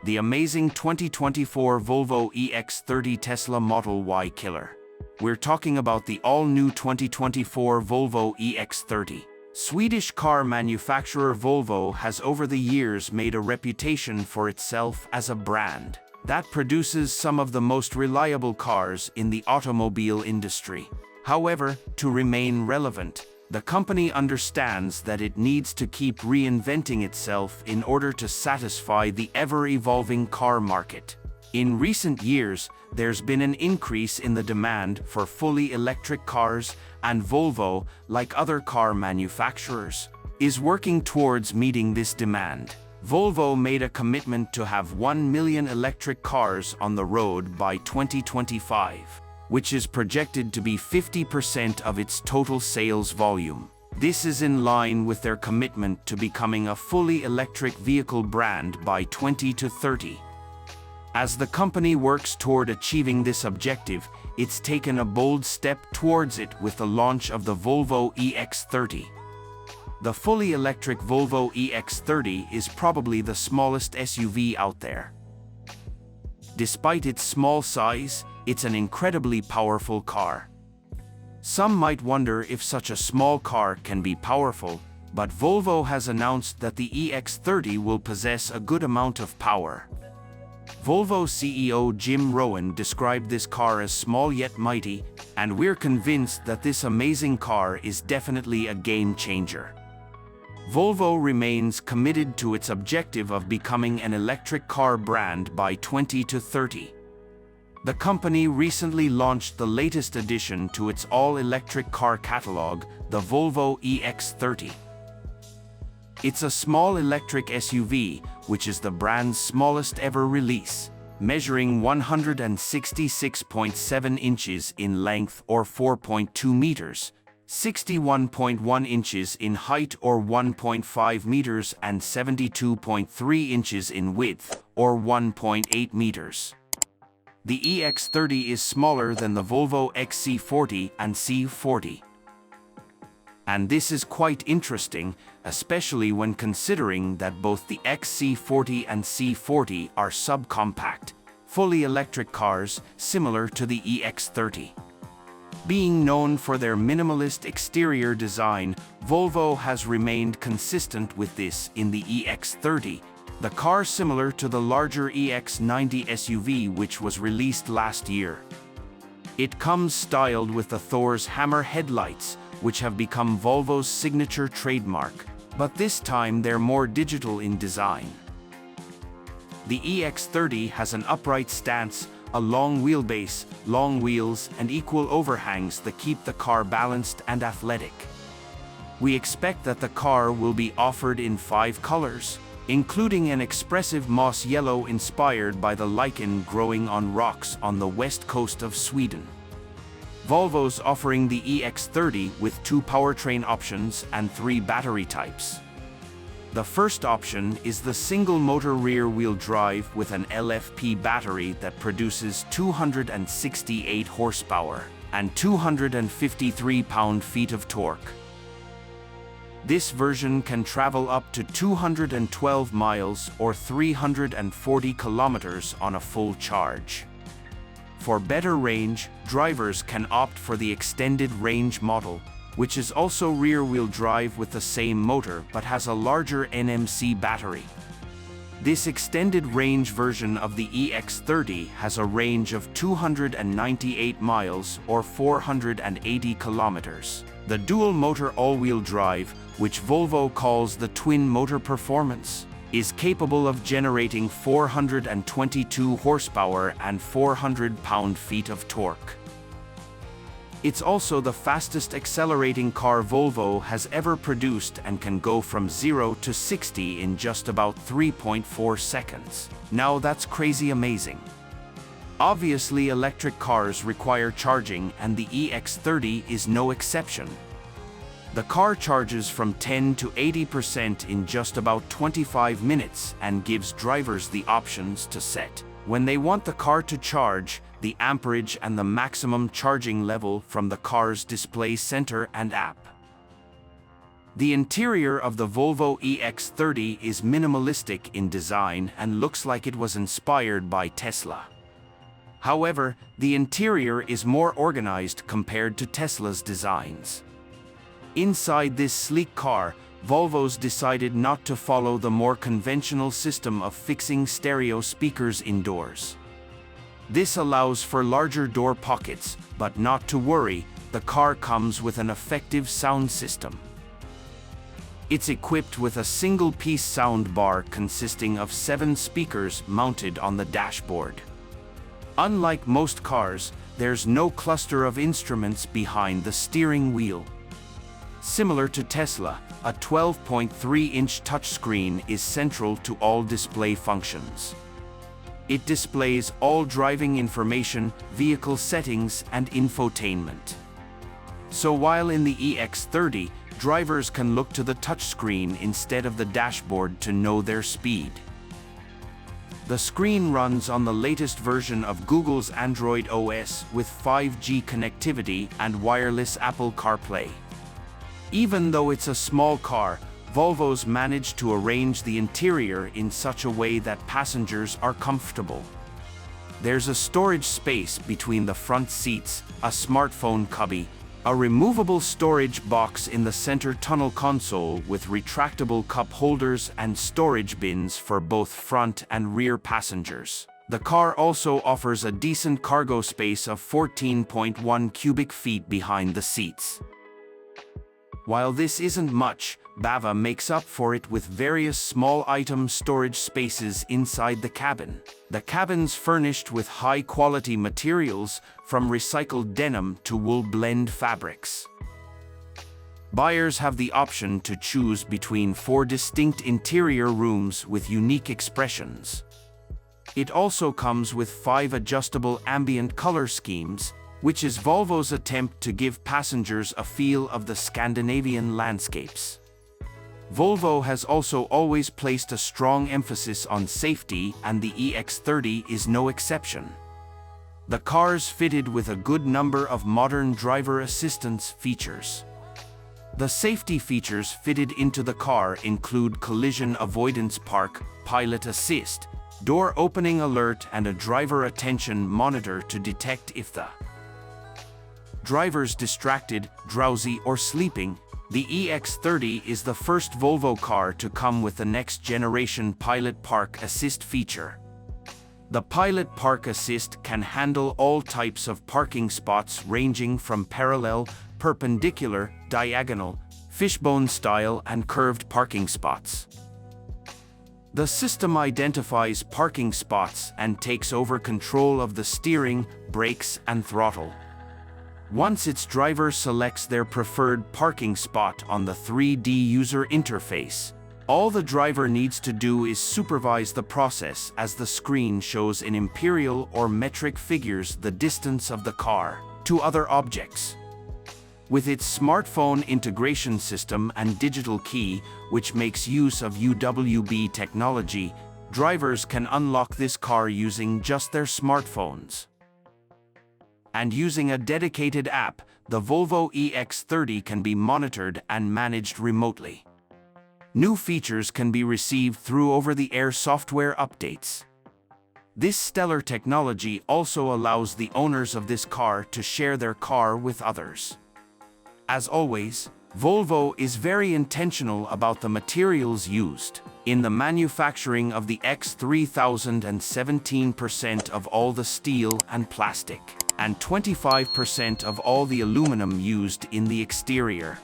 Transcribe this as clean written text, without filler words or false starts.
the amazing 2024 Volvo EX30 Tesla Model Y killer. We're talking about the all-new 2024 Volvo EX30. Swedish car manufacturer Volvo has over the years made a reputation for itself as a brand that produces some of the most reliable cars in the automobile industry. However, to remain relevant, the company understands that it needs to keep reinventing itself in order to satisfy the ever-evolving car market. In recent years, there's been an increase in the demand for fully electric cars, and Volvo, like other car manufacturers, is working towards meeting this demand. Volvo made a commitment to have 1 million electric cars on the road by 2025. Which is projected to be 50% of its total sales volume. This is in line with their commitment to becoming a fully electric vehicle brand by 2030. As the company works toward achieving this objective, it's taken a bold step towards it with the launch of the Volvo EX30. The fully electric Volvo EX30 is probably the smallest SUV out there. Despite its small size, it's an incredibly powerful car. Some might wonder if such a small car can be powerful, but Volvo has announced that the EX30 will possess a good amount of power. Volvo CEO Jim Rowan described this car as small yet mighty, and we're convinced that this amazing car is definitely a game changer. Volvo remains committed to its objective of becoming an electric car brand by 2030. The company recently launched the latest addition to its all-electric car catalog, the Volvo EX30. It's a small electric SUV, which is the brand's smallest ever release, measuring 166.7 inches in length or 4.2 meters, 61.1 inches in height or 1.5 meters, and 72.3 inches in width or 1.8 meters. The EX30 is smaller than the Volvo XC40 and C40. And this is quite interesting, especially when considering that both the XC40 and C40 are subcompact, fully electric cars similar to the EX30. Being known for their minimalist exterior design, Volvo has remained consistent with this in the EX30, the car similar to the larger EX90 SUV which was released last year. It comes styled with the Thor's hammer headlights, which have become Volvo's signature trademark, but this time they're more digital in design. The EX30 has an upright stance, a long wheelbase, long wheels, and equal overhangs that keep the car balanced and athletic. We expect that the car will be offered in 5 colors, including an expressive moss yellow inspired by the lichen growing on rocks on the west coast of Sweden. Volvo's offering the EX30 with 2 powertrain options and 3 battery types. The first option is the single-motor rear-wheel drive with an LFP battery that produces 268 horsepower and 253 pound-feet of torque. This version can travel up to 212 miles or 340 kilometers on a full charge. For better range, drivers can opt for the extended range model, which is also rear-wheel drive with the same motor but has a larger NMC battery. This extended range version of the EX30 has a range of 298 miles or 480 kilometers. The dual-motor all-wheel drive, which Volvo calls the twin-motor performance, is capable of generating 422 horsepower and 400 pound-feet of torque. It's also the fastest accelerating car Volvo has ever produced and can go from 0 to 60 in just about 3.4 seconds. Now that's crazy amazing. Obviously, electric cars require charging, and the EX30 is no exception. The car charges from 10 to 80% in just about 25 minutes and gives drivers the options to set when they want the car to charge, the amperage and the maximum charging level from the car's display center and app. The interior of the Volvo EX30 is minimalistic in design and looks like it was inspired by Tesla. However, the interior is more organized compared to Tesla's designs. Inside this sleek car, Volvo's decided not to follow the more conventional system of fixing stereo speakers indoors. This allows for larger door pockets, but not to worry, the car comes with an effective sound system. It's equipped with a single-piece sound bar consisting of 7 speakers mounted on the dashboard. Unlike most cars, there's no cluster of instruments behind the steering wheel. Similar to Tesla, a 12.3-inch touchscreen is central to all display functions. It displays all driving information, vehicle settings, and infotainment. So while in the EX30, drivers can look to the touchscreen instead of the dashboard to know their speed. The screen runs on the latest version of Google's Android OS with 5G connectivity and wireless Apple CarPlay. Even though it's a small car, Volvo's managed to arrange the interior in such a way that passengers are comfortable. There's a storage space between the front seats, a smartphone cubby, a removable storage box in the center tunnel console with retractable cup holders and storage bins for both front and rear passengers. The car also offers a decent cargo space of 14.1 cubic feet behind the seats. While this isn't much, Bava makes up for it with various small item storage spaces inside the cabin. The cabin's furnished with high-quality materials, from recycled denim to wool blend fabrics. Buyers have the option to choose between 4 distinct interior rooms with unique expressions. It also comes with 5 adjustable ambient color schemes, which is Volvo's attempt to give passengers a feel of the Scandinavian landscapes. Volvo has also always placed a strong emphasis on safety, and the EX30 is no exception. The car's fitted with a good number of modern driver assistance features. The safety features fitted into the car include collision avoidance park, pilot assist, door opening alert, and a driver attention monitor to detect if the driver's distracted, drowsy, or sleeping. The EX30 is the first Volvo car to come with the next-generation Pilot Park Assist feature. The Pilot Park Assist can handle all types of parking spots ranging from parallel, perpendicular, diagonal, fishbone style, and curved parking spots. The system identifies parking spots and takes over control of the steering, brakes, and throttle. Once its driver selects their preferred parking spot on the 3D user interface, all the driver needs to do is supervise the process as the screen shows in imperial or metric figures the distance of the car to other objects. With its smartphone integration system and digital key, which makes use of UWB technology, drivers can unlock this car using just their smartphones. And using a dedicated app, the Volvo EX30 can be monitored and managed remotely. New features can be received through over-the-air software updates. This stellar technology also allows the owners of this car to share their car with others. As always, Volvo is very intentional about the materials used. In the manufacturing of the X3000 and 17% of all the steel and plastic, and 25% of all the aluminum used in the exterior.